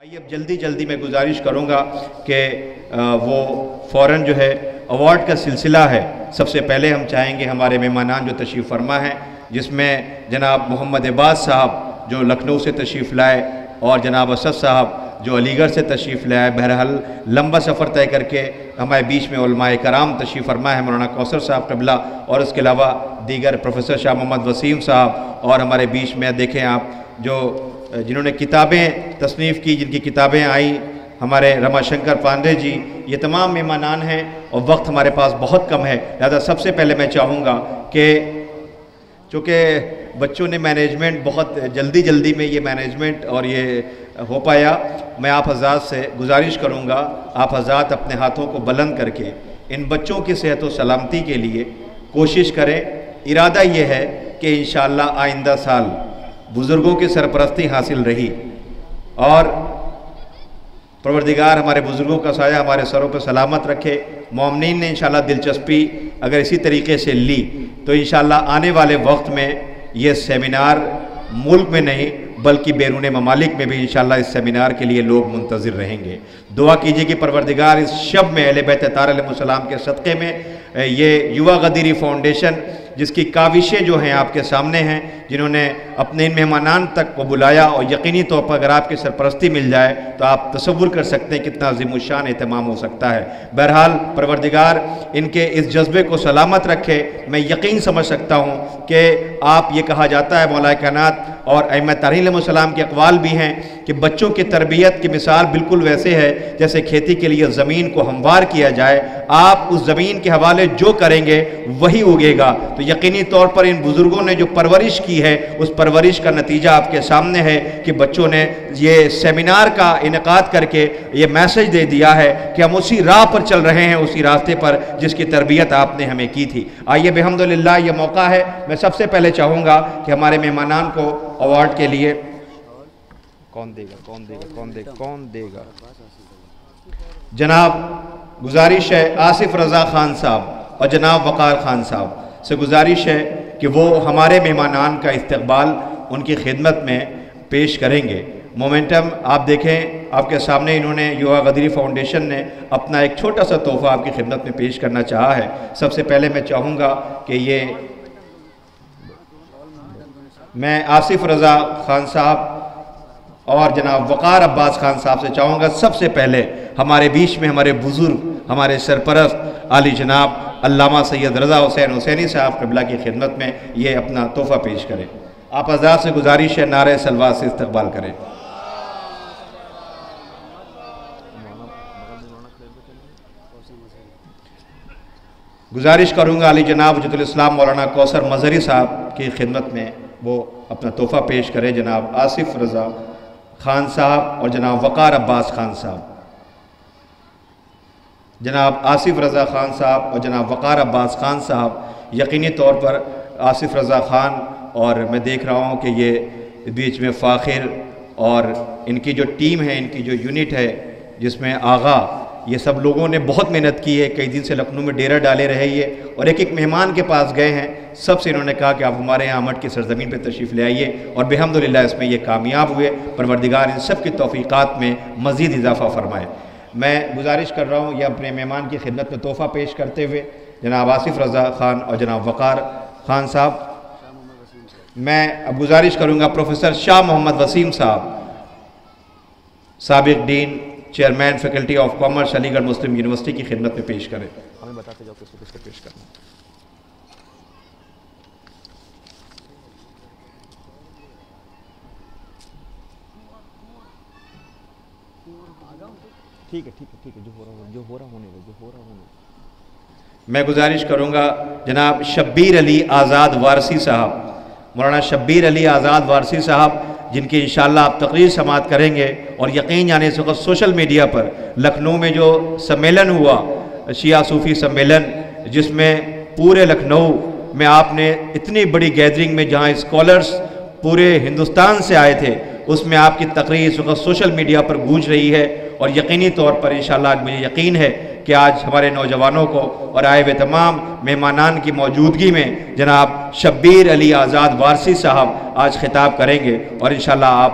अब जल्दी जल्दी मैं गुजारिश करूंगा कि वो फ़ौरन जो है अवार्ड का सिलसिला है। सबसे पहले हम चाहेंगे हमारे मेहमानान जो तशरीफ़ फरमा हैं, जिसमें जनाब मोहम्मद अब्बास साहब जो लखनऊ से तशरीफ़ लाए और जनाब असद साहब जो अलीगढ़ से तशरीफ़ लाए। बहरहाल लंबा सफ़र तय करके हमारे बीच में उलमाए कराम तशरीफ़ फरमा है, मौलाना कौसर साहब क़िबला और उसके अलावा दीगर प्रोफेसर शाह मोहम्मद वसीम साहब, और हमारे बीच में देखें आप जो जिन्होंने किताबें तसनीफ़ की, जिनकी किताबें आई, हमारे रमाशंकर पांडे जी, ये तमाम मेहमानान हैं और वक्त हमारे पास बहुत कम है। लिहाजा सबसे पहले मैं चाहूँगा कि चूँकि बच्चों ने मैनेजमेंट बहुत जल्दी में ये मैनेजमेंट और ये हो पाया, मैं आप हज़रात से गुजारिश करूँगा, आप हज़रात अपने हाथों को बुलंद करके इन बच्चों की सेहत व सलामती के लिए कोशिश करें। इरादा ये है कि इंशाअल्लाह आइंदा साल बुज़ुर्गों की सरपरस्ती हासिल रही और परवरदिगार हमारे बुज़ुर्गों का साया हमारे सरों पर सलामत रखे। मोमिनीन ने इंशाअल्लाह दिलचस्पी अगर इसी तरीके से ली तो इंशाअल्लाह आने वाले वक्त में ये सेमिनार मुल्क में नहीं बल्कि बैरून ममालिक में भी इंशाअल्लाह इस सेमिनार के लिए लोग मुंतज़िर रहेंगे। दुआ कीजिए कि परवरदिगार इस शब में अहले बैत तार अलैहिस्सलाम के सदक़े में ये युवा गदीरी फाउंडेशन जिसकी काविशें जो हैं आपके सामने हैं, जिन्होंने अपने इन मेहमानान तक को बुलाया और यकीनी तौर पर अगर आपकी सरपरस्ती मिल जाए तो आप तसव्वुर कर सकते हैं कितना अज़ीमुश्शान एहतमाम हो सकता है। बहरहाल परवरदिगार इनके इस जज्बे को सलामत रखे। मैं यकीन समझ सकता हूँ कि आप ये कहा जाता है, मौला कायनात और अइम्मा तारीख़ अलैहिस्सलाम के अक़वाल भी हैं कि बच्चों की तरबियत की मिसाल बिल्कुल वैसे है जैसे खेती के लिए ज़मीन को हमवार किया जाए। आप उस ज़मीन के हवाले जो करेंगे वही उगेगा। तो यकीनी तौर पर इन बुज़ुर्गों ने जो परवरिश की है उस परवरिश का नतीजा आपके सामने है कि बच्चों ने ये सेमिनार का इनेकाद करके ये मैसेज दे दिया है कि हम उसी राह पर चल रहे हैं, उसी रास्ते पर जिसकी तरबियत आपने हमें की थी। आइए बिहम्दुलिल्लाह ये मौका है। मैं सबसे पहले चाहूँगा कि हमारे मेहमानान को अवार्ड के लिए कौन देगा जनाब गुजारिश है आसिफ रज़ा खान साहब और जनाब वक़ार खान साहब से गुजारिश है कि वो हमारे मेहमानान का इस्तकबाल उनकी खिदमत में पेश करेंगे। मोमेंटम आप देखें आपके सामने इन्होंने युवा गदीरी फाउंडेशन ने अपना एक छोटा सा तोहफ़ा आपकी खिदमत में पेश करना चाहा है। सबसे पहले मैं चाहूँगा कि ये मैं आसिफ रज़ा खान साहब और जनाब वक़ार अब्बास खान साहब से चाहूँगा सबसे पहले हमारे बीच में हमारे बुज़ुर्ग, हमारे सरपरस्त आली जनाब अल्लामा सैयद रज़ा हुसैन हुसैनी साहब क़िबला की खिदमत में ये अपना तोहफ़ा पेश करें। आप हज़रात से गुजारिश है नारे सलवात से इस्तक़बाल करें। गुजारिश करूँगा अली जनाब वजूदुल इस्लाम मौलाना कौसर मज़हरी साहब की खिदमत में वो अपना तोहफ़ा पेश करें। जनाब आसिफ रज़ा खान साहब और जनाब वक़ार अब्बास खान साहब। जनाब आसिफ रज़ा खान साहब और जनाब वक़ार अब्बास खान साहब, यकीनी तौर पर आसिफ रज़ा खान और मैं देख रहा हूँ कि ये बीच में फ़ाखिर और इनकी जो टीम है, इनकी जो यूनिट है जिसमें आगा, ये सब लोगों ने बहुत मेहनत की है। कई दिन से लखनऊ में डेरा डाले रहे ये और एक एक मेहमान के पास गए हैं। सबसे इन्होंने कहा कि आप हमारे यहाँ अमट की सरजमीन पर तशरीफ़ ले आइए और बिहम्दुलिल्लाह इसमें ये कामयाब हुए। परवरदिगार इन सब की तौफ़ीक़ात में मज़ीद इजाफ़ा फरमाए। मैं गुजारिश कर रहा हूँ ये अपने मेहमान की खिदमत में तोहफ़ा पेश करते हुए जनाब आसिफ रज़ा खान और जनाब वक़ार खान साहब। मैं अब गुजारिश करूँगा प्रोफेसर शाह मोहम्मद वसीम साहब, साबिक़ dean chairman faculty of commerce Aligarh Muslim university की खिदमत में पेश करें। हमें बताते जाओ किसको किसको पेश करना। ठीक है जो हो रहा होने। मैं गुजारिश करूँगा जनाब शब्बीर अली आज़ाद वारसी साहब, मौलाना शब्बीर अली आज़ाद वारसी साहब, जिनकी इंशाअल्लाह आप तकरीर समाअत करेंगे और यकीन जाने से वक्त सोशल मीडिया पर लखनऊ में जो सम्मेलन हुआ शिया सूफ़ी सम्मेलन, जिसमें पूरे लखनऊ में आपने इतनी बड़ी गैदरिंग में जहाँ स्कॉलर्स पूरे हिंदुस्तान से आए थे, उसमें आपकी तकरीर इस वक्त सोशल मीडिया पर गूंज रही है और यकीनी तौर पर इंशाअल्लाह मुझे यकीन है कि आज हमारे नौजवानों को और आए हुए तमाम मेहमानान की मौजूदगी में जनाब शब्बीर अली आज़ाद वारसी साहब आज खिताब करेंगे और इंशाअल्लाह आप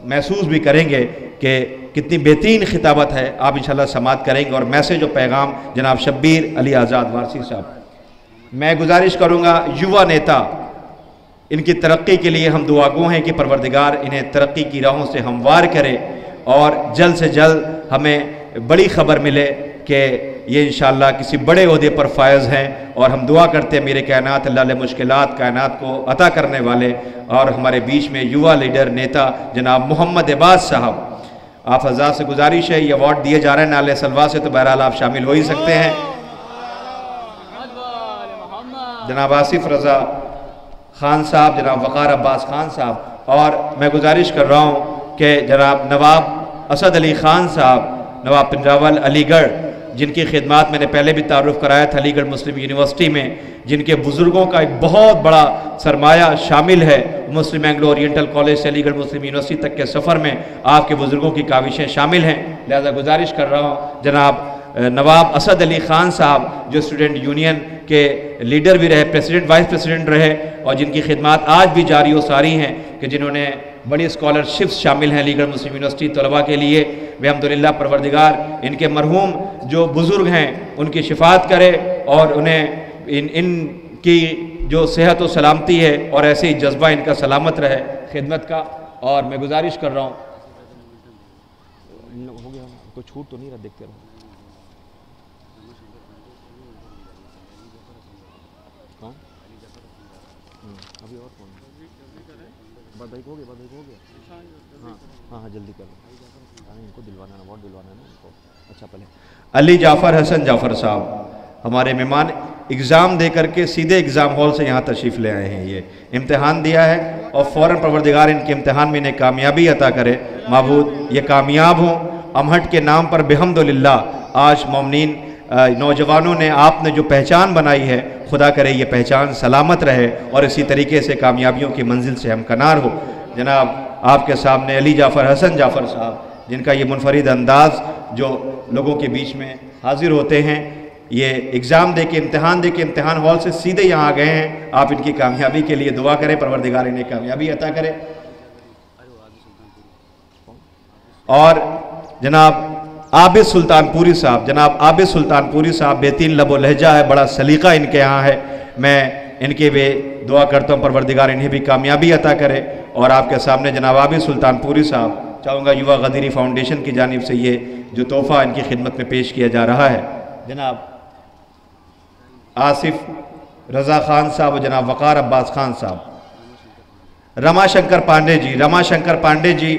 महसूस भी करेंगे कि कितनी बेहतरीन खिताबत है, आप इंशाल्लाह समाअत करेंगे। और मैसेज और पैगाम जनाब शब्बीर अली आज़ाद वारसी साहब। मैं गुजारिश करूँगा युवा नेता, इनकी तरक्की के लिए हम दुआगो हैं कि परवरदिगार इन्हें तरक्की की राहों से हमवार करे और जल्द से जल्द हमें बड़ी खबर मिले कि ये इंशाअल्लाह किसी बड़े ओहदे पर फायज़ हैं। और हम दुआ करते हैं मेरे कायनात अल्लाह मुश्किलात कायनात को अता करने वाले और हमारे बीच में युवा लीडर नेता जनाब मोहम्मद अब्बास साहब, आप हज़रात से गुजारिश है, ये अवार्ड दिए जा रहे हैं नाले सलवा से, तो बहरहाल आप शामिल हो ही सकते हैं। जनाब आसिफ रज़ा खान साहब, जनाब वक़ार अब्बास खान साहब, और मैं गुजारिश कर रहा हूँ कि जनाब नवाब असद अली ख़ान साहब, नवाब पिंजरावल अलीगढ़, जिनकी खिदमात मैंने पहले भी तारुफ़ कराया था अलीगढ़ मुस्लिम यूनिवर्सिटी में, जिनके बुज़ुर्गों का एक बहुत बड़ा सरमाया शामिल है। मुस्लिम एंग्लो ओरिएंटल कॉलेज से अलीगढ़ मुस्लिम यूनिवर्सिटी तक के सफ़र में आपके बुज़ुर्गों की काविशें शामिल हैं। लिहाजा गुजारिश कर रहा हूँ जनाब नवाब असद अली ख़ान साहब, जो स्टूडेंट यूनियन के लीडर भी रहे, प्रेसिडेंट वाइस प्रेसिडेंट रहे, और जिनकी खिदमात आज भी जारी व सारी हैं, कि जिन्होंने बड़ी स्कॉलरशिप्स शामिल हैं अलीगढ़ मुस्लिम यूनिवर्सिटी तलबा के लिए। अल्हम्दुलिल्लाह परवरदिगार इनके मरहूम जो बुज़ुर्ग हैं उनकी शिफात करे और उन्हें इनकी जो सेहत व सलामती है और ऐसे ही जज्बा इनका सलामत रहे खिदमत का। और मैं गुजारिश कर रहा हूँ, हो गया कोई छूट तो नहीं रहा, देखते रहो। कौन अभी और कौन बधाई हो गया हाँ हाँ हाँ जल्दी करो, इनको दिलवाना है, अवार्ड दिलवाना है ना इनको। अच्छा पहले अली जाफ़र हसन जाफ़र साहब हमारे मेहमान एग्ज़ाम दे करके सीधे एग्ज़ाम हॉल से यहाँ तशरीफ़ ले आए हैं। ये इम्तिहान दिया है और फ़ौरन परवरदिगार इनके इम्तिहान में इन्हें कामयाबी अता करे। माबूद ये कामयाब हों। अमहट के नाम पर बेहम्दुलिल्लाह आज मोमिनीन नौजवानों ने आपने जो पहचान बनाई है, खुदा करे ये पहचान सलामत रहे और इसी तरीके से कामयाबियों की मंजिल से हमकनार हो। जनाब आपके सामने अली जाफ़र हसन जाफ़र साहब, जिनका ये मुनफरिद अंदाज़ जो लोगों के बीच में हाजिर होते हैं, ये एग्ज़ाम दे के इम्तिहान दे के इम्तिहान हॉल से सीधे यहाँ आ गए हैं। आप इनकी कामयाबी के लिए दुआ करें, परवरदिगार इन्हें कामयाबी अता करे। और जनाब आबिद सुल्तानपुरी साहब, जनाब आबिद सुल्तानपुरी साहब बेहतरीन लबो लहजा है, बड़ा सलीका इनके यहाँ है। मैं इनके भी दुआ करता हूँ परवरदिगार इन्हें भी कामयाबी अता करे। और आपके सामने जनाब आबिद सुल्तानपुरी साहब, चाहूँगा युवा गदीरी फाउंडेशन की जानिब से ये जो तोहफ़ा इनकी खिदमत में पेश किया जा रहा है, जनाब आसिफ रज़ा ख़ान साहब और जनाब वक़ार अब्बास ख़ान साहब। रमाशंकर पांडे जी, रमाशंकर पांडे जी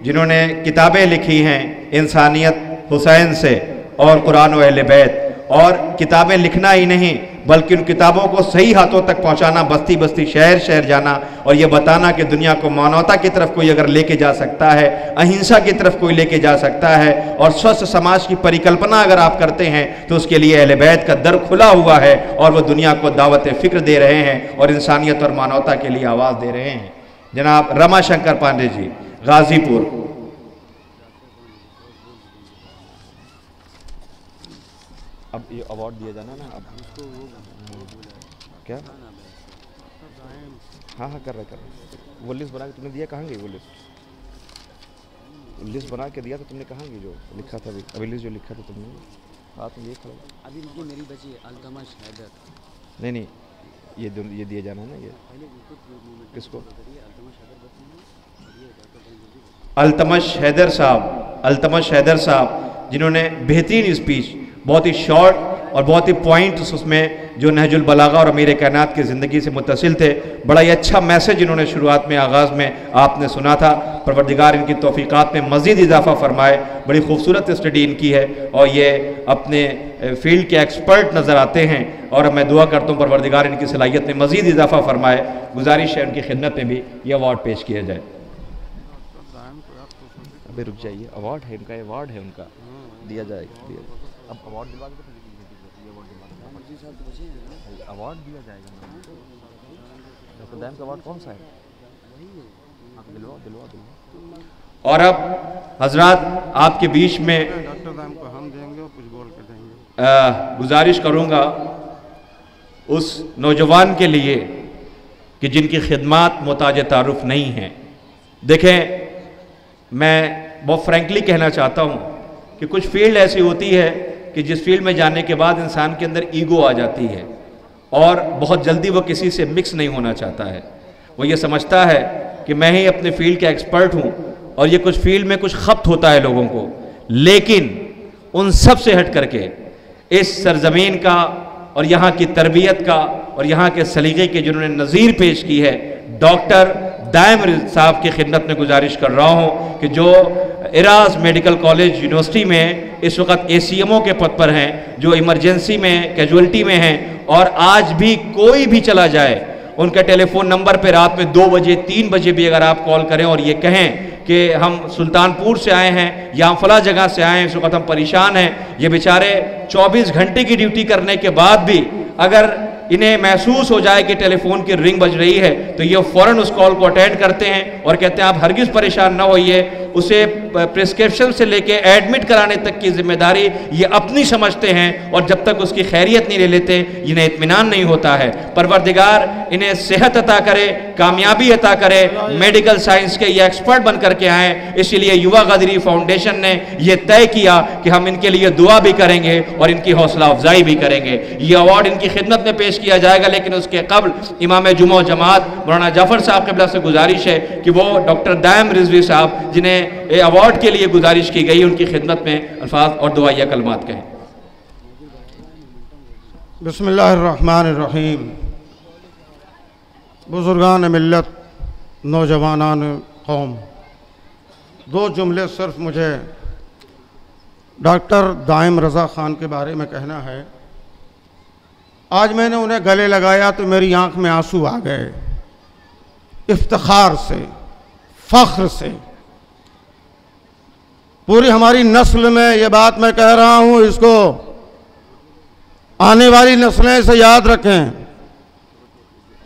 जिन्होंने किताबें लिखी हैं इंसानियत हुसैन से और कुरान व अहले बैत, और किताबें लिखना ही नहीं बल्कि उन किताबों को सही हाथों तक पहुंचाना, बस्ती बस्ती शहर शहर जाना और ये बताना कि दुनिया को मानवता की तरफ कोई अगर लेके जा सकता है, अहिंसा की तरफ कोई लेके जा सकता है और स्वस्थ समाज की परिकल्पना अगर आप करते हैं तो उसके लिए अहले बैत का दर खुला हुआ है और वो दुनिया को दावत फ़िक्र दे रहे हैं और इंसानियत और मानवता के लिए आवाज़ दे रहे हैं। जनाब रमाशंकर पांडे जी गाजीपुर। अब ये अवार्ड दिया जाना ना, अब क्या हाँ हाँ कर रहे वो लिस्ट बना के तुमने दिया, कहाँ गई वो लिस्ट बना के दिया तो तुमने कहाँ गई जो लिखा था अभी लिस्ट जो लिखा था तुमने हाथ में ये खड़ा अभी मुझे मेरी बची अल्तमश हैदर। नहीं ये दिया जाना है ना, ये किसको? अल्तमश हैदर साहब, अल्तमश हैदर साहब जिन्होंने बेहतरीन स्पीच, बहुत ही शॉर्ट और बहुत ही पॉइंट्स उसमें जो नहजुल बलागा और अमीर कायनात की ज़िंदगी से मुत्तसिल थे, बड़ा ही अच्छा मैसेज इन्होंने शुरुआत में आगाज़ में आपने सुना था। परवरदिगार इनकी तौफ़ीक़ात में मज़ीद इजाफ़ा फरमाए। बड़ी खूबसूरत स्टडी इनकी है और ये अपने फील्ड के एक्सपर्ट नज़र आते हैं और मैं दुआ करता हूँ परवरदिगार इनकी सलाहियत में मज़ीद इजाफ़ा फरमाए। गुजारिश है उनकी खिदमत में भी ये अवार्ड पेश किया जाए। अभी रुक जाइए, अवार्ड है इनका, अवार्ड है उनका, दिया जाएगा। अब अवार्ड दिलवा के अवार्ड दिया जाएगा। डॉक्टर का अवार्ड कौन सा है? दिलवा। और अब हजरात आपके बीच में डॉक्टर दाम को हम देंगे और कुछ बोल के देंगे। गुजारिश करूंगा उस नौजवान के लिए कि जिनकी खिदमात मुताज तारुफ नहीं है। देखें, मैं बहुत फ्रैंकली कहना चाहता हूँ कि कुछ फील्ड ऐसी होती है कि जिस फील्ड में जाने के बाद इंसान के अंदर ईगो आ जाती है और बहुत जल्दी वो किसी से मिक्स नहीं होना चाहता है। वो ये समझता है कि मैं ही अपने फील्ड का एक्सपर्ट हूँ और ये कुछ फील्ड में कुछ खपत होता है लोगों को, लेकिन उन सब से हट करके इस सरजमीन का और यहाँ की तरबियत का और यहाँ के सलीक़े के जिन्होंने नज़ीर पेश की है, डॉक्टर दायम साहब की खिदमत में गुजारिश कर रहा हूँ कि जो इराज मेडिकल कॉलेज यूनिवर्सिटी में इस वक्त ACMO के पद पर हैं, जो इमरजेंसी में कैजुअल्टी में हैं, और आज भी कोई भी चला जाए उनके टेलीफोन नंबर पे रात में 2 बजे 3 बजे भी अगर आप कॉल करें और ये कहें कि हम सुल्तानपुर से आए हैं या हम फला जगह से आए हैं, इस वक्त हम परेशान हैं, ये बेचारे 24 घंटे की ड्यूटी करने के बाद भी अगर इन्हें महसूस हो जाए कि टेलीफोन की रिंग बज रही है तो ये फ़ौरन उस कॉल को अटेंड करते हैं और कहते हैं आप हरगिज़ परेशान ना होइए। उसे प्रिस्क्रिप्शन से लेके एडमिट कराने तक की जिम्मेदारी ये अपनी समझते हैं और जब तक उसकी खैरियत नहीं ले लेते इन्हें इत्मीनान नहीं होता है। परवरदिगार इन्हें सेहत अता करे, कामयाबी अता करे, मेडिकल साइंस के ये एक्सपर्ट बन करके आएँ। इसीलिए युवा गदरी फाउंडेशन ने यह तय किया कि हम इनके लिए दुआ भी करेंगे और इनकी हौसला अफजाई भी करेंगे। ये अवार्ड इनकी खिदमत में पेश किया जाएगा, लेकिन उसके कबल इमाम जुमा जमात मौलाना जाफर साहब क़िबला से गुजारिश है कि वो डॉक्टर दायम रिजवी साहब जिन्हें अवार्ड के लिए गुजारिश की गई, उनकी खिदमत में अल्फाज और दुआया कलमात कहें। बिस्मिल्लाहिर्रहमानिर्रहीम। बुजुर्गान मिल्लत, नौजवानान कौम, 2 जुमले सिर्फ मुझे डॉक्टर दायम रज़ा ख़ान के बारे में कहना है। आज मैंने उन्हें गले लगाया तो मेरी आंख में आंसू आ गए, इफ्तिखार से, फ़ख्र से। पूरी हमारी नस्ल में ये बात मैं कह रहा हूँ, इसको आने वाली नस्लें से याद रखें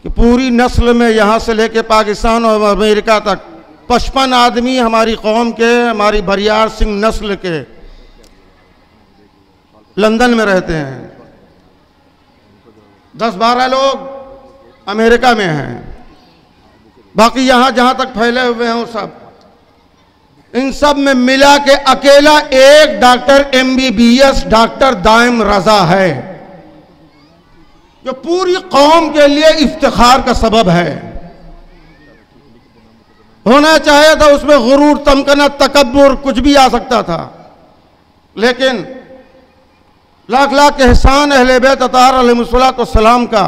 कि पूरी नस्ल में यहाँ से लेके पाकिस्तान और अमेरिका तक 55 आदमी हमारी कौम के, हमारी बरियार सिंह नस्ल के लंदन में रहते हैं। 10-12 लोग अमेरिका में हैं, बाकी यहाँ जहाँ तक फैले हुए हैं वो सब, इन सब में मिला के अकेला एक डॉक्टर MBBS डॉक्टर दायम रज़ा है जो पूरी कौम के लिए इफ्तिखार का सबब है। होना चाहिए था उसमें गुरूर, तमकना, तकब्बुर कुछ भी आ सकता था, लेकिन लाख लाख एहसान अहले बैत अतार अलैहिस्सलातु वस्सलाम का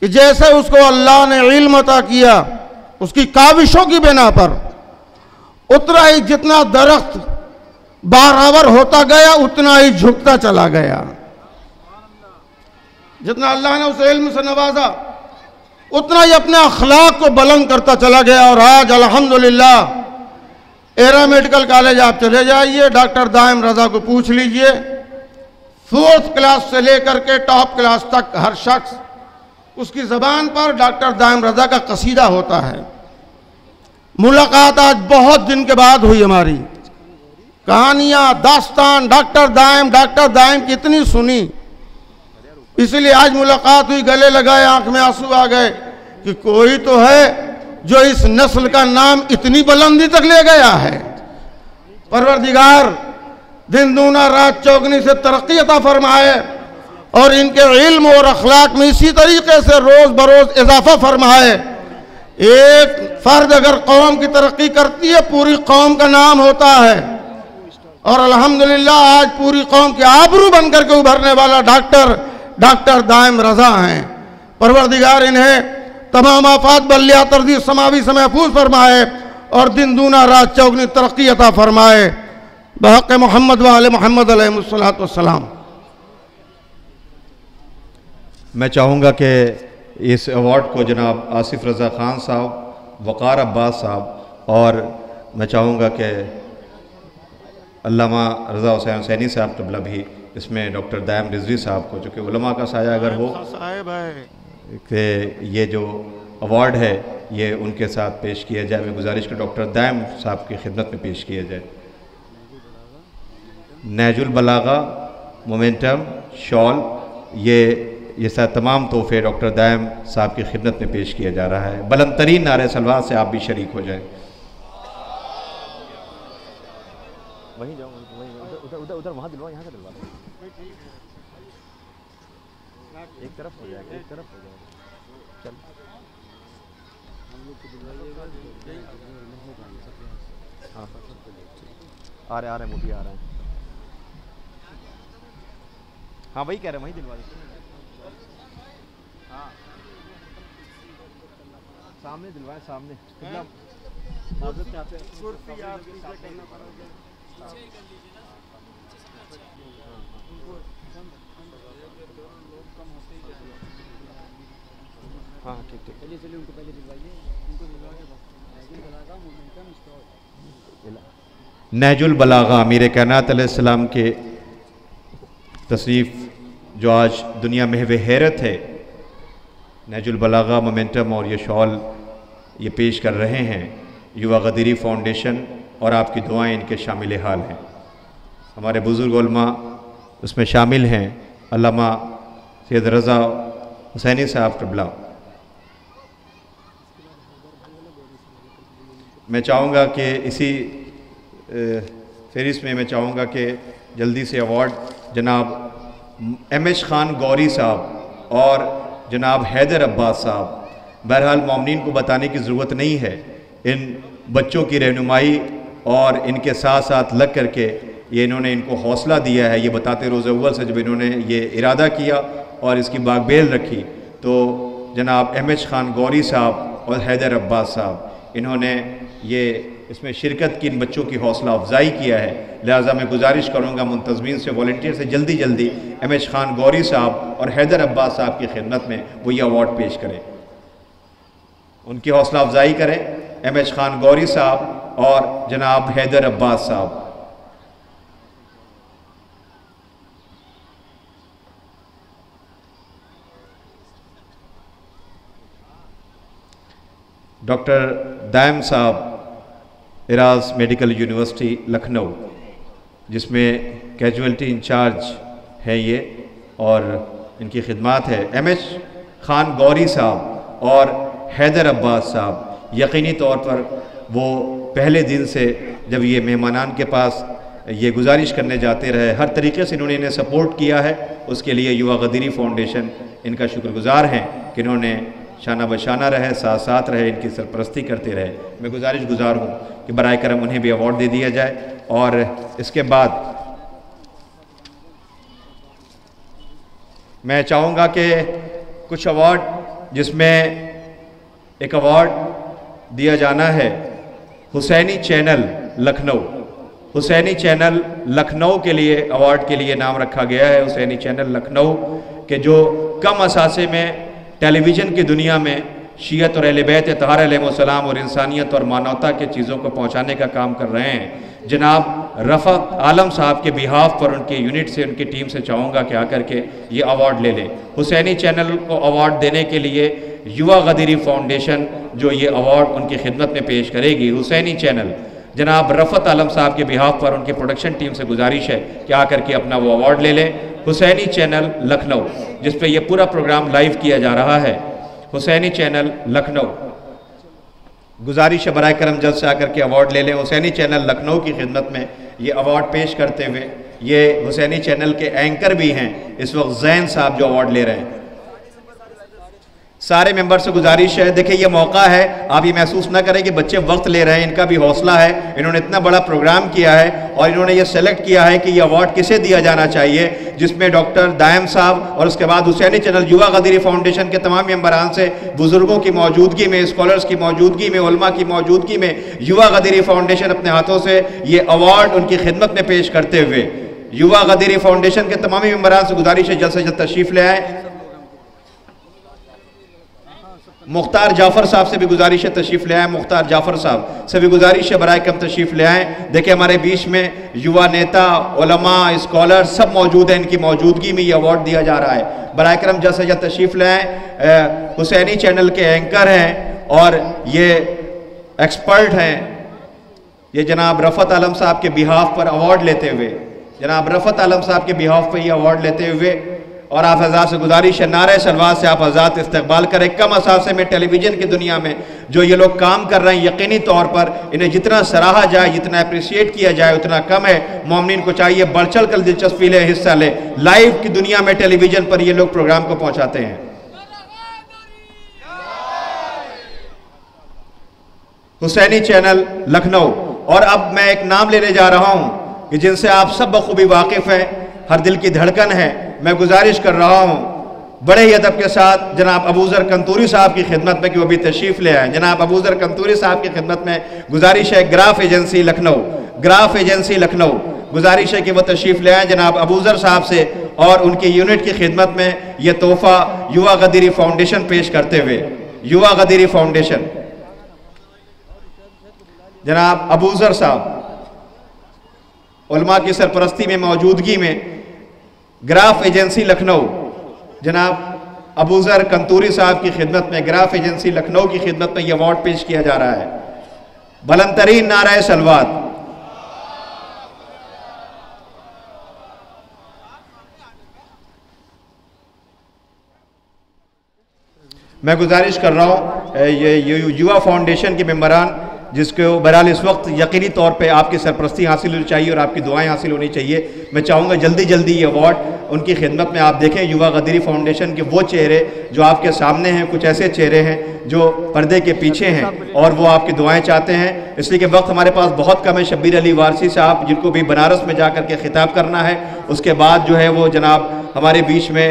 कि जैसे उसको अल्लाह ने इल्म अता किया उसकी काविशों की बिना पर, उतना ही जितना दरख्त बारावर होता गया उतना ही झुकता चला गया। जितना अल्लाह ने उसे इल्म से नवाजा उतना ही अपने अखलाक को बुलंद करता चला गया। और आज अल्हम्दुलिल्लाह एरा मेडिकल कॉलेज आप चले जाइए, डॉक्टर दायम रज़ा को पूछ लीजिए, 4th क्लास से लेकर के टॉप क्लास तक हर शख्स उसकी ज़बान पर डॉक्टर दायम रज़ा का कसीदा होता है। मुलाकात आज बहुत दिन के बाद हुई हमारी, कहानियाँ, दास्तान डॉक्टर दायम कितनी सुनी, इसलिए आज मुलाकात हुई, गले लगाए, आंख में आंसू आ गए कि कोई तो है जो इस नस्ल का नाम इतनी बुलंदी तक ले गया है। परवरदिगार दिन दूना रात चौगनी से तरक्की अता फरमाए और इनके इल्म और अखलाक में इसी तरीके से रोज़ बरोज़ इजाफा फरमाए। एक फ़र्द अगर कौम की तरक्की करती है पूरी कौम का नाम होता है, और अल्हम्दुलिल्लाह आज पूरी कौम के आबरू बनकर के उभरने वाला डॉक्टर दायम रज़ा हैं। परवरदिगार इन्हें तमाम आफात बल्लिया तरदी समावी से महफूज फरमाए और दिन दूना रात चौगनी तरक्की अता फरमाए। बहक़ मोहम्मद व आले मोहम्मद अलैहिस्सलातु वस्सलाम। मैं चाहूँगा कि इस अवार्ड को जनाब आसिफ रज़ा ख़ान साहब, वक़ार अब्बास साहब, और मैं चाहूँगा कि अल्लामा रज़ा हुसैन हुसैनी साहब तबला भी इसमें डॉक्टर दायम रिजवी साहब को, जो कि उलमा का साया अगर हो, कि ये जो अवार्ड है ये उनके साथ पेश किया जाए। मैं गुजारिश कर डॉक्टर दायम साहब की खिदमत में पेश किया जाए। नहजुल बलागा, मोमेंटम, शॉल, ये सब तमाम तोहफे डॉक्टर दायम साहब की खिदमत में पेश किया जा रहा है। बुलंद तरीन नारे सलवात से आप भी शरीक हो जाएं। वहीं जाओ, वहीं उधर उधर उधर उधर वहाँ दिलवा, यहाँ का दिलवा दो। एक तरफ हो जाएगा, एक तरफ हो जाएगा। चल हाँ आ रहे मोदी आ रहे हैं। हाँ वही कह रहे हैं, वहीं दिलवा देते। हाँ सामने दिलवाए, सामने कितना हाँ ठीक ठीक। चलिए उनको पहले दिलवाइए, उनको दिलवा के नहजुल बलागा मोमेंटम स्टोर। नहजुल बलागा अमीर कायनात अलैहिस्सलाम के तशरीफ़ जो आज दुनिया में हैरत है, नहजुल बलागा मोमेंटम और ये शॉल ये पेश कर रहे हैं युवा गदीरी फाउंडेशन, और आपकी दुआएं इनके शामिल हाल हैं। हमारे बुज़ुर्ग उलमा उसमें शामिल हैं, अल्लामा सैयद रज़ा हुसैनी साहब क़िबला। मैं चाहूँगा कि इसी फहरिस्त में मैं चाहूँगा कि जल्दी से अवार्ड जनाब एम.एच. ख़ान गौरी साहब और जनाब हैदर अब्बास साहब, बहरहाल मोमिनीन को बताने की ज़रूरत नहीं है, इन बच्चों की रहनुमाई और इनके साथ साथ लग करके ये इन्होंने इनको हौसला दिया है। ये बताते रोज़ अव्वल से जब इन्होंने ये इरादा किया और इसकी बागबेल रखी, तो जनाब एम.एच. ख़ान गौरी साहब और हैदर अब्बास साहब इन्होंने ये इसमें शिरकत की, इन बच्चों की हौसला अफजाई किया है। लिहाजा मैं गुजारिश करूँगा मुंतज़मीन से, वॉलंटियर से, जल्दी जल्दी एम.एच. ख़ान गौरी साहब और हैदर अब्बास साहब की खिदमत में वो ये अवार्ड पेश करें, उनकी हौसला अफजाई करें। एम.एच. ख़ान गौरी साहब और जनाब हैदर अब्बास साहब। डॉक्टर दायम साहब इराज मेडिकल यूनिवर्सिटी लखनऊ, जिसमें कैजुअल्टी इंचार्ज है ये, और इनकी खिदमत है। एम.एच. ख़ान गौरी साहब और हैदर अब्बास साहब यकीनी तौर पर वो पहले दिन से जब ये मेहमानान के पास ये गुजारिश करने जाते रहे, हर तरीके से इन्होंने इन्हें सपोर्ट किया है। उसके लिए युवा गदीरी फाउंडेशन इनका शुक्रगुजार हैं कि इन्होंने शाना बशाना रहे, साथ साथ रहे, इनकी सरपरस्ती करते रहे। मैं गुजारिश गुजार हूँ कि बराए करम उन्हें भी अवार्ड दे दिया जाए। और इसके बाद मैं चाहूँगा कि कुछ अवार्ड, जिसमें एक अवार्ड दिया जाना है हुसैनी चैनल लखनऊ। हुसैनी चैनल लखनऊ के लिए अवार्ड के लिए नाम रखा गया है, हुसैनी चैनल लखनऊ के, जो कम असासे में टेलीविज़न की दुनिया में शियत और अहले बैत तहार अलैहिस्सलाम और इंसानियत और मानवता के चीज़ों को पहुँचाने का काम कर रहे हैं। जनाब रफ़त आलम साहब के बिहाफ पर उनके यूनिट से, उनकी टीम से चाहूँगा कि आकर के ये अवार्ड ले लें। हुसैनी चैनल को अवार्ड देने के लिए युवा गदीरी फाउंडेशन जो ये अवार्ड उनकी खिदमत में पेश करेगी। हुसैनी चैनल जनाब रफ़त आलम साहब के बिहाफ पर उनकी प्रोडक्शन टीम से गुजारिश है कि आकर के अपना वो अवार्ड ले लें। हुसैनी चैनल लखनऊ, जिस पे ये पूरा प्रोग्राम लाइव किया जा रहा है, हुसैनी चैनल लखनऊ। गुजारिश है बराए करम जल्द से आकर के अवार्ड ले लें। हुसैनी चैनल लखनऊ की खिदमत में ये अवार्ड पेश करते हुए, ये हुसैनी चैनल के एंकर भी हैं इस वक्त ज़ैन साहब जो अवार्ड ले रहे हैं। सारे मेंबर से गुजारिश है, देखिए ये मौका है, आप ये महसूस ना करें कि बच्चे वक्त ले रहे हैं, इनका भी हौसला है। इन्होंने इतना बड़ा प्रोग्राम किया है और इन्होंने ये सेलेक्ट किया है कि ये अवार्ड किसे दिया जाना चाहिए, जिसमें डॉक्टर दायम साहब और उसके बाद हुसैनी चैनल युवा गदीरी फाउंडेशन के तमाम मेंबरान से, बुजुर्गों की मौजूदगी में, स्कॉलर्स की मौजूदगी में, उलमा की मौजूदगी में युवा गदीरी फाउंडेशन अपने हाथों से ये अवार्ड उनकी खिदमत में पेश करते हुए युवा गदीरी फाउंडेशन के तमाम मेंबरान से गुजारिश है जल्द से जल्द तशरीफ़ ले आए। मुख्तार जाफ़र साहब से भी गुजारिश है तशरीफ़ ले आए। मुख्तार जाफ़र साहब से भी गुजारिश है बराए कम तशरीफ़ ले आए। देखिए हमारे बीच में युवा नेता, उलमा, स्कॉलर सब मौजूद हैं, इनकी मौजूदगी में ये अवार्ड दिया जा रहा है। बराए करम जल्द से जल्द तशरीफ़ ले आए। हुसैनी चैनल के एंकर हैं और ये एक्सपर्ट हैं, ये जनाब रफ़त आलम साहब के बिहाफ पर अवार्ड लेते हुए, जनाब रफ़त आलम साहब के बिहाफ पर ये अवार्ड लेते हुए, और आप हज़रात से गुजारिश है नारे सलवात से आप हज़रात इस्तकबाल करें। कम असासे में टेलीविज़न की दुनिया में जो ये लोग काम कर रहे हैं, यकीनी तौर पर इन्हें जितना सराहा जाए, जितना अप्रिशिएट किया जाए उतना कम है। मोमिनीन को चाहिए बढ़ चढ़ कर दिलचस्पी ले, हिस्सा ले। लाइव की दुनिया में टेलीविजन पर ये लोग प्रोग्राम को पहुंचाते हैं। हुसैनी चैनल लखनऊ। और अब मैं एक नाम लेने जा रहा हूं कि जिनसे आप सब बखूबी वाकिफ हैं, हर दिल की धड़कन है। मैं गुजारिश कर रहा हूं बड़े ही अदब के साथ जनाब अबूजर कंतूरी साहब की खिदमत में कि वो भी तशरीफ ले आए। जनाब अबूजर कंतूरी साहब की खिदमत में गुजारिश है, graph agency Lucknow, graph agency Lucknow, गुजारिश है कि वो तशरीफ ले आए जनाब अबूजर साहब से और उनकी यूनिट की खिदमत में ये तोहफा युवा गदीरी फाउंडेशन पेश करते हुए। युवा गदीरी फाउंडेशन, जनाब अबूजर साहब उलमा की सरपरस्ती में मौजूदगी में ग्राफ एजेंसी लखनऊ, जनाब अबूजर कंतूरी साहब की खिदमत में, ग्राफ एजेंसी लखनऊ की खिदमत में यह अवार्ड पेश किया जा रहा है। बुलंदतरीन नारा सलवात। मैं गुजारिश कर रहा हूँ ये युवा फाउंडेशन के मेंबरान, जिसको बहरहाल इस वक्त यकीनी तौर पे आपकी सरपरस्ती हासिल होनी चाहिए और आपकी दुआएं हासिल होनी चाहिए। मैं चाहूँगा जल्दी जल्दी ये अवार्ड उनकी खिदमत में आप देखें। युवा गदीरी फाउंडेशन के वो चेहरे जो आपके सामने हैं, कुछ ऐसे चेहरे हैं जो पर्दे के पीछे हैं और वो आपकी दुआएं चाहते हैं। इसलिए कि वक्त हमारे पास बहुत कम है। शब्बीर अली वारसी साहब, जिनको भी बनारस में जा कर के खिताब करना है, उसके बाद जो है वो जनाब हमारे बीच में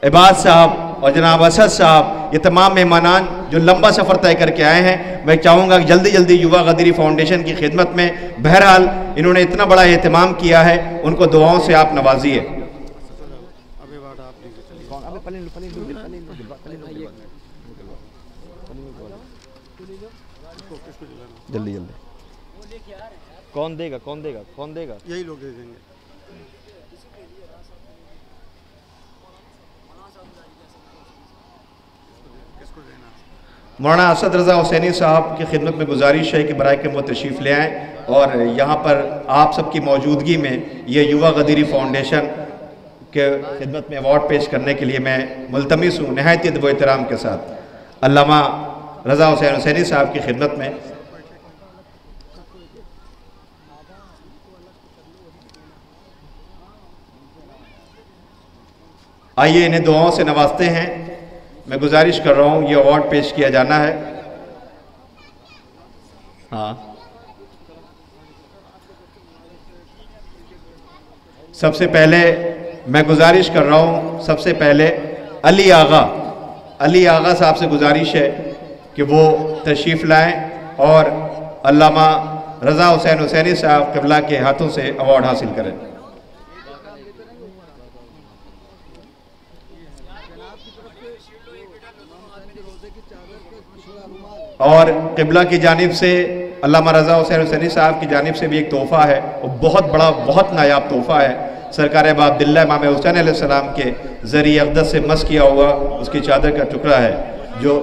इबाद साहब और जनाब असद साहब, ये तमाम मेहमानान जो लंबा सफ़र तय करके आए हैं। मैं चाहूँगा कि जल्दी जल्दी युवा गदीरी फाउंडेशन की खिदमत में, बहरहाल इन्होंने इतना बड़ा एहतमाम किया है, उनको दुआओं से आप नवाजिए। जल्दी जल्दी कौन देगा, कौन देगा, कौन देगा? यही लोग दे देंगे। मौलाना असद रज़ा हुसैनी साहब की खिदमत में गुजारिश है कि बराए के वो तशरीफ़ ले आएँ और यहाँ पर आप सबकी मौजूदगी में ये युवा गदीरी फाउंडेशन के खिदमत में अवार्ड पेश करने के लिए मैं मुल्तमिस हूँ नहायत अदब व एहतराम के साथ अल्लामा रज़ा हुसैन हुसैनी साहब की खिदमत में। आइए इन्हें दुआओं से नवाजते हैं। मैं गुजारिश कर रहा हूँ ये अवार्ड पेश किया जाना है। हाँ, सबसे पहले मैं गुजारिश कर रहा हूँ, सबसे पहले अली आगा साहब से गुजारिश है कि वो तशरीफ़ लाएं और अल्लामा रज़ा हुसैन हुसैनी साहब क़िबला के हाथों से अवार्ड हासिल करें। और क़िबला की जानिब से अल्लामा रज़ा हुसैन हुसैनी साहब की जानिब से भी एक तोहफ़ा है और बहुत बड़ा, बहुत नायाब तोहफ़ा है। सरकार बाब अब्दुल्लाह इमाम हुसैन अलैहिस्सलाम के ज़रिए अक़दस से मस किया हुआ उसकी चादर का टुकड़ा है, जो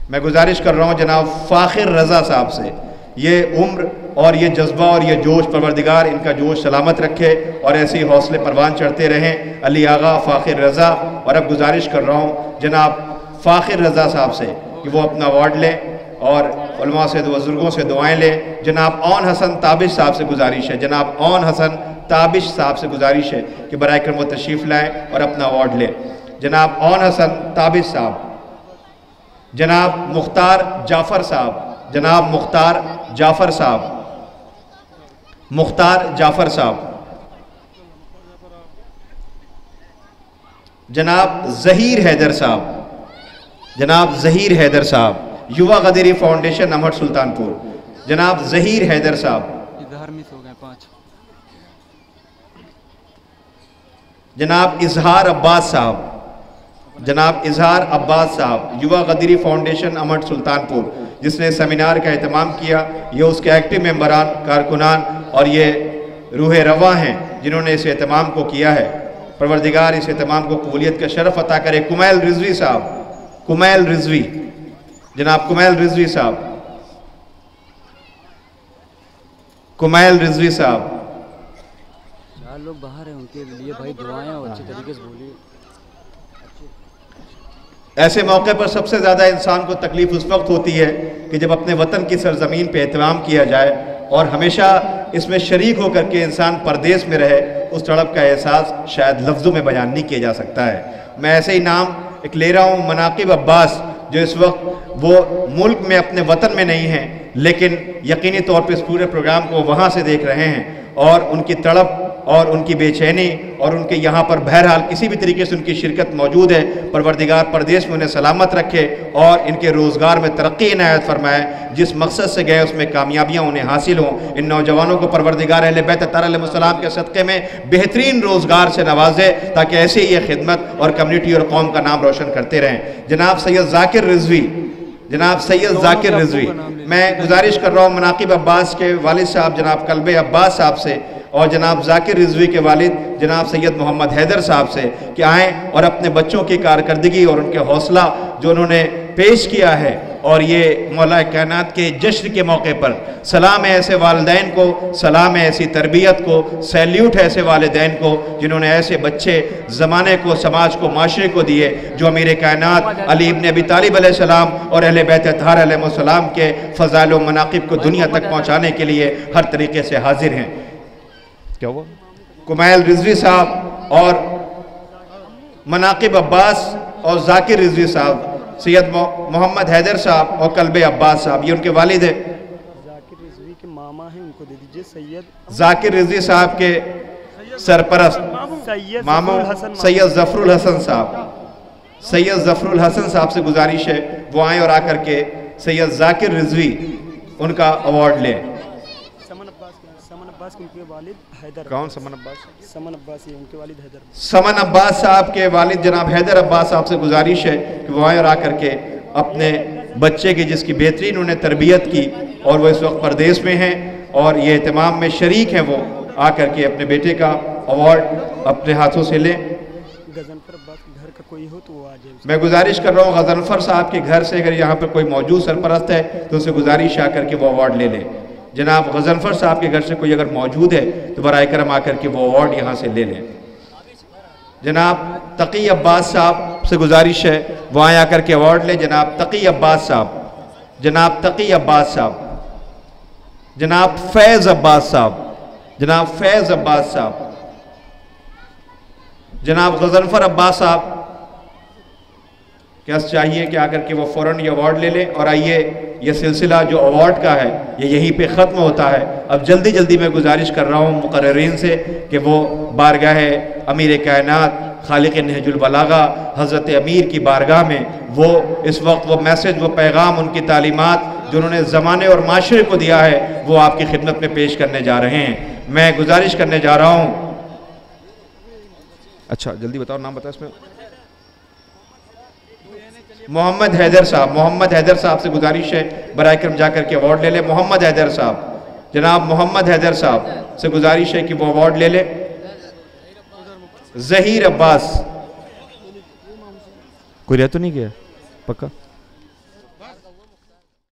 मैं गुजारिश कर रहा हूँ जनाब फ़ाखिर रज़ा साहब से, ये उम्र और ये जज्बा और ये जोश, परवरदिगार इनका जोश सलामत रखे और ऐसे ही हौसले परवान चढ़ते रहें। अली आगा फ़ाखिर रज़ा। और अब गुजारिश कर रहा हूँ जनाब फ़ाखिर रज़ा साहब से कि वो अपना अवार्ड लें और उलमा से, बुज़ुर्गों से दुआएं लें। जनाब ओन हसन ताबिश साहब से गुजारिश है, जनाब ओन हसन ताबिश साहब से गुजारिश है कि बराए करम वो तशरीफ़ लाएँ और अपना अवार्ड लें। जनाब ओन हसन ताबिश साहब, जनाब मुख्तार जाफ़र साहब, जनाब मुख्तार जाफ़र साहब, मुख्तार जाफ़र साहब, जनाब ज़हीर हैदर साहब, जनाब ज़हीर हैदर साहब, युवा गदीरी फाउंडेशन अमर सुल्तानपुर, जनाब ज़हीर हैदर साहब। इधर मिस हो गए 5। जनाब इजहार अब्बास साहब, जनाब इजहार अब्बास साहब, युवा गदीरी फाउंडेशन अमर सुल्तानपुर, जिसने सेमिनार का एहतमाम किया। ये उसके एक्टिव मेंबरान, कारकुनान और ये रूह रवा हैं जिन्होंने इस एहतमाम को किया है। परवरदिगार इस एहतमाम को कबूलियत का शरफ अता करे। कुमैल रिजवी साहब, कुमैल रिजवी, जनाब कुमैल रिजवी साहब, कुमैल रिजवी साहब। 4 लोग बाहर हैं, उनके लिए भाई दुआएं और अच्छे तरीके से बोलिए। ऐसे मौके पर सबसे ज़्यादा इंसान को तकलीफ़ उस वक्त होती है कि जब अपने वतन की सरजमीन पे एहतराम किया जाए और हमेशा इसमें शरीक होकर के इंसान परदेश में रहे, उस तड़प का एहसास शायद लफ्ज़ों में बयान नहीं किया जा सकता है। मैं ऐसे ही नाम एक ले रहा हूँ, मनाकिब अब्बास, जो इस वक्त वो मुल्क में अपने वतन में नहीं हैं, लेकिन यकीनी तौर पर इस पूरे प्रोग्राम को वहाँ से देख रहे हैं और उनकी तड़प और उनकी बेचैनी और उनके यहाँ पर बहरहाल किसी भी तरीके से उनकी शिरकत मौजूद है। परवरदिगार परदेश में उन्हें सलामत रखे और इनके रोज़गार में तरक्की इनायत फरमाए, जिस मकसद से गए उसमें कामयाबियाँ उन्हें हासिल हों। इन नौजवानों को परवरदिगार अहले बैत ताहर अलैहिस्सलाम के सदक़े में बेहतरीन रोज़गार से नवाजे, ताकि ऐसे ही ये खिदमत और कम्युनिटी और कौम का नाम रोशन करते रहें। जनाब सैयद ज़ाकिर रिजवी, जनाब सैयद ज़ाकिर रिजवी, मैं गुजारिश कर रहा हूँ मनाकिब अब्बास के वालिद साहब जनाब कल्बे अब्बास साहब से और जनाब ज़ाकिर रिजवी के वालिद जनाब सैयद मोहम्मद हैदर साहब से कि आएँ और अपने बच्चों की कारकर्दगी और उनके हौसला जो उन्होंने पेश किया है और ये मौला कायनात के जश्न के मौके पर सलाम है ऐसे वालिदैन को, सलाम है ऐसी तरबियत को, सैल्यूट है ऐसे वालिदैन को जिन्होंने ऐसे बच्चे ज़माने को, समाज को, माशरे को दिए, जो अमीर कायनात अली इब्न अबी तालिब अलैहिस्सलाम और अहले बैत ताहर अलैहिस्सलाम के फ़ज़ाइल व मनाक़िब को दुनिया तक पहुँचाने के लिए हर तरीके से हाजिर हैं। क्या हुआ? कुमैल रिजवी साहब और मनाकिब अब्बास और ज़ाकिर रिजवी साहब, सैयद मोहम्मद हैदर साहब और कल्बे अब्बास साहब, ये उनके वालिद हैं। ज़ाकिर रिजवी के मामा हैं, उनको दे दीजिए। सैयद ज़ाकिर रिजवी साहब के सरपरस्त मामू सैयद ज़फरुल हसन साहब, सैयद ज़फरुल हसन साहब से गुजारिश है वो आए और आकर के सैयद ज़ाकिर रिजवी उनका अवार्ड लें। समन अब्बास के उनके वालिद हैदर। कौन समन अब्बास? समन अब्बास ही उनके वालिद हैदर। समन अब्बास साहब के वालिद जनाब हैदर अब्बास साहब से गुजारिश है कि वो आए और आकर के अपने बच्चे की जिसकी बेहतरीन उन्हें तरबियत की और वो इस वक्त परदेश में हैं और ये एहतमाम में शरीक हैं, वो आकर के अपने बेटे का अवार्ड अपने हाथों से लें। गजनफर अब्बास के घर का कोई हो तो वो आ जाए। मैं गुजारिश कर रहा हूँ गजनफर साहब के घर से अगर यहाँ पर कोई मौजूद सरपरस्त है तो उनसे गुजारिश आकर के वो अवार्ड ले लें। जनाब गजनफर साहब के घर से कोई अगर मौजूद है तो बराए करम आकर के वो अवार्ड यहाँ से ले लें। जनाब तकी अब्बास साहब से गुजारिश है वो आए आकर के अवार्ड लें। जनाब तकी अब्बास साहब, जनाब तकी अब्बास साहब, जनाब फैज़ अब्बास साहब, जनाब फैज़ अब्बास साहब, जनाब गजनफर अब्बास साहब क्या चाहिए कि आकर के वो फ़ौरन ये अवार्ड ले लें। और आइए ये सिलसिला जो अवार्ड का है ये यहीं पे ख़त्म होता है। अब जल्दी जल्दी मैं गुजारिश कर रहा हूँ मुकर्ररीन से कि वो बारगाह अमीर कायनात खालिक नहजुल बलागा हज़रत अमीर की बारगाह में वो इस वक्त वो मैसेज, वो पैगाम, उनकी तालीमात जो उन्होंने ज़माने और माशरे को दिया है वो आपकी खिदमत में पेश करने जा रहे हैं। मैं गुजारिश करने जा रहा हूँ। अच्छा जल्दी बताओ, नाम बताओ इसमें। मोहम्मद हैदर साहब, मोहम्मद हैदर साहब से गुजारिश है बराए करम जाकर के अवार्ड ले ले। मोहम्मद हैदर साहब, जनाब मोहम्मद हैदर साहब से गुजारिश है कि वो अवार्ड ले ले। ज़हीर अब्बास, कोई रह तो नहीं गया पक्का?